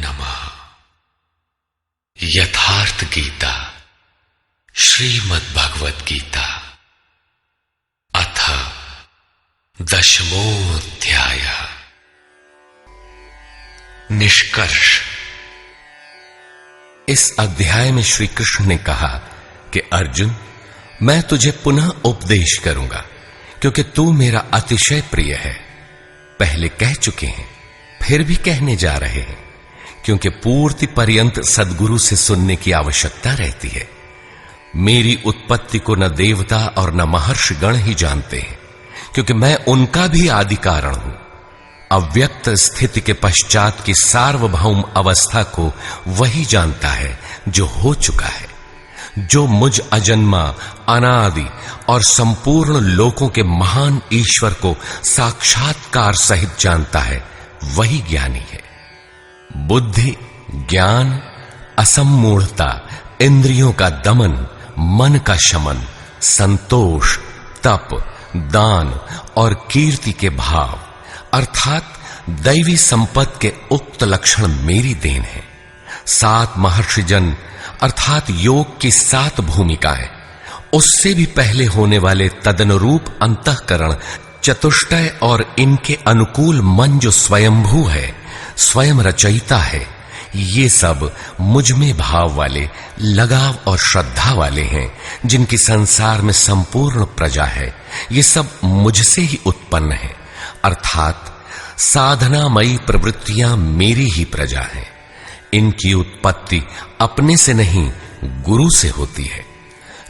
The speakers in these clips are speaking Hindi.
नमः। यथार्थ गीता श्रीमद् भगवद गीता अथ दशमोऽध्यायः। निष्कर्ष। इस अध्याय में श्री कृष्ण ने कहा कि अर्जुन, मैं तुझे पुनः उपदेश करूंगा क्योंकि तू मेरा अतिशय प्रिय है। पहले कह चुके हैं, फिर भी कहने जा रहे हैं, क्योंकि पूर्ति पर्यंत सद्गुरु से सुनने की आवश्यकता रहती है। मेरी उत्पत्ति को न देवता और न महर्षि गण ही जानते हैं, क्योंकि मैं उनका भी आदि कारण हूं। अव्यक्त स्थिति के पश्चात की सार्वभौम अवस्था को वही जानता है जो हो चुका है। जो मुझ अजन्मा, अनादि और संपूर्ण लोकों के महान ईश्वर को साक्षात्कार सहित जानता है, वही ज्ञानी है। बुद्धि, ज्ञान, असम्मूढ़ता, इंद्रियों का दमन, मन का शमन, संतोष, तप, दान और कीर्ति के भाव अर्थात दैवी संपत्ति के उक्त लक्षण मेरी देन है। 7 महर्षिजन अर्थात योग की 7 भूमिकाएं, उससे भी पहले होने वाले तदनुरूप अंतःकरण, चतुष्टय और इनके अनुकूल मन जो स्वयंभू है, स्वयं रचयिता है, ये सब मुझ में भाव वाले, लगाव और श्रद्धा वाले हैं, जिनकी संसार में संपूर्ण प्रजा है। ये सब मुझसे ही उत्पन्न है, अर्थात साधनामयी प्रवृत्तियां मेरी ही प्रजा हैं। इनकी उत्पत्ति अपने से नहीं, गुरु से होती है।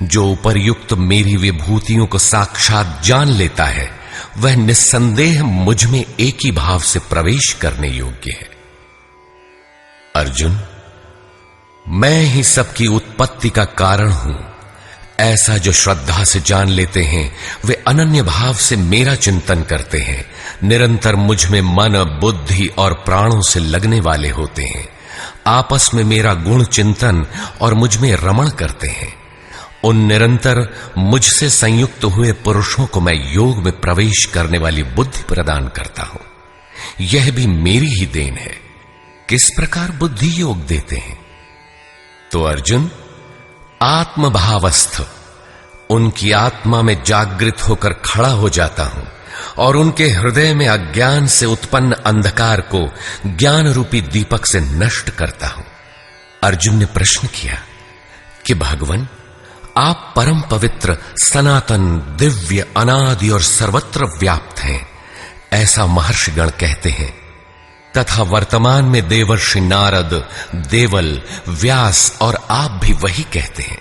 जो उपर्युक्त मेरी विभूतियों को साक्षात जान लेता है, वह निस्संदेह मुझ में एक ही भाव से प्रवेश करने योग्य है। अर्जुन, मैं ही सबकी उत्पत्ति का कारण हूं, ऐसा जो श्रद्धा से जान लेते हैं, वे अनन्य भाव से मेरा चिंतन करते हैं, निरंतर मुझ में मन, बुद्धि और प्राणों से लगने वाले होते हैं, आपस में मेरा गुण चिंतन और मुझ में रमण करते हैं। उन निरंतर मुझसे संयुक्त हुए पुरुषों को मैं योग में प्रवेश करने वाली बुद्धि प्रदान करता हूं। यह भी मेरी ही देन है। किस प्रकार बुद्धि योग देते हैं? तो अर्जुन, आत्मभावस्थ उनकी आत्मा में जागृत होकर खड़ा हो जाता हूं और उनके हृदय में अज्ञान से उत्पन्न अंधकार को ज्ञान रूपी दीपक से नष्ट करता हूं। अर्जुन ने प्रश्न किया कि भगवन, आप परम पवित्र, सनातन, दिव्य, अनादि और सर्वत्र व्याप्त हैं, ऐसा महर्षिगण कहते हैं, तथा वर्तमान में देवर्षि नारद, देवल, व्यास और आप भी वही कहते हैं।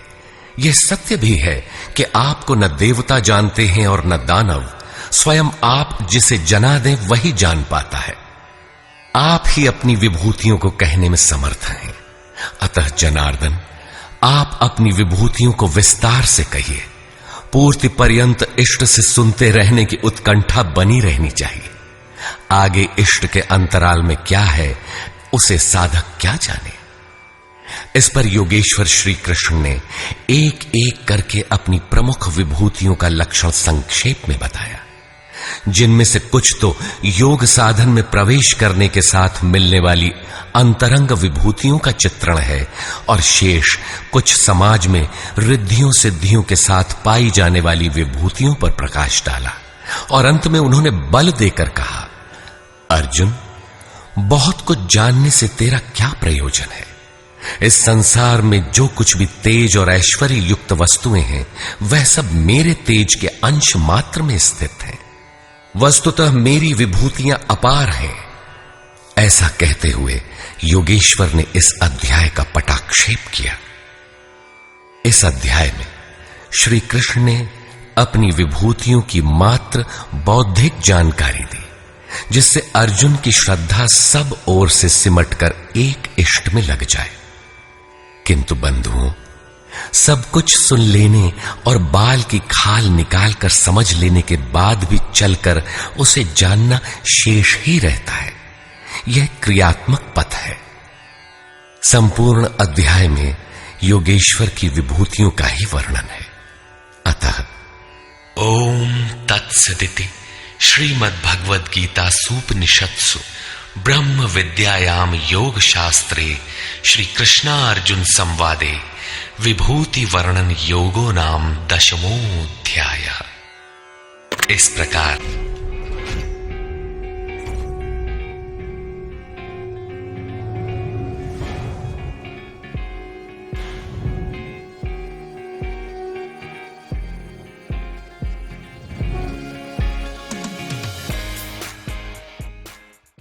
यह सत्य भी है कि आपको न देवता जानते हैं और न दानव। स्वयं आप जिसे जना दें वही जान पाता है। आप ही अपनी विभूतियों को कहने में समर्थ हैं। अतः जनार्दन, आप अपनी विभूतियों को विस्तार से कहिए। पूर्ति पर्यंत इष्ट से सुनते रहने की उत्कंठा बनी रहनी चाहिए। आगे इष्ट के अंतराल में क्या है, उसे साधक क्या जाने। इस पर योगेश्वर श्री कृष्ण ने एक एक करके अपनी प्रमुख विभूतियों का लक्षण संक्षेप में बताया, जिनमें से कुछ तो योग साधन में प्रवेश करने के साथ मिलने वाली अंतरंग विभूतियों का चित्रण है, और शेष कुछ समाज में रिद्धियों सिद्धियों के साथ पाई जाने वाली विभूतियों पर प्रकाश डाला। और अंत में उन्होंने बल देकर कहा, अर्जुन, बहुत कुछ जानने से तेरा क्या प्रयोजन है? इस संसार में जो कुछ भी तेज और ऐश्वर्य युक्त वस्तुएं हैं, वह सब मेरे तेज के अंश मात्र में स्थित हैं। वस्तुतः मेरी विभूतियां अपार हैं। ऐसा कहते हुए योगेश्वर ने इस अध्याय का पटाक्षेप किया। इस अध्याय में श्री कृष्ण ने अपनी विभूतियों की मात्र बौद्धिक जानकारी दी, जिससे अर्जुन की श्रद्धा सब ओर से सिमटकर एक इष्ट में लग जाए। किंतु बंधुओं, सब कुछ सुन लेने और बाल की खाल निकालकर समझ लेने के बाद भी चलकर उसे जानना शेष ही रहता है। यह क्रियात्मक पथ है। संपूर्ण अध्याय में योगेश्वर की विभूतियों का ही वर्णन है। अतः ओम तत्सदिति श्रीमद् भगवद गीता सूपनिषत्सु ब्रह्म विद्यायाम योग शास्त्रे श्री कृष्णार्जुन संवादे विभूति वर्णन योगो नाम 10वां अध्याय। इस प्रकार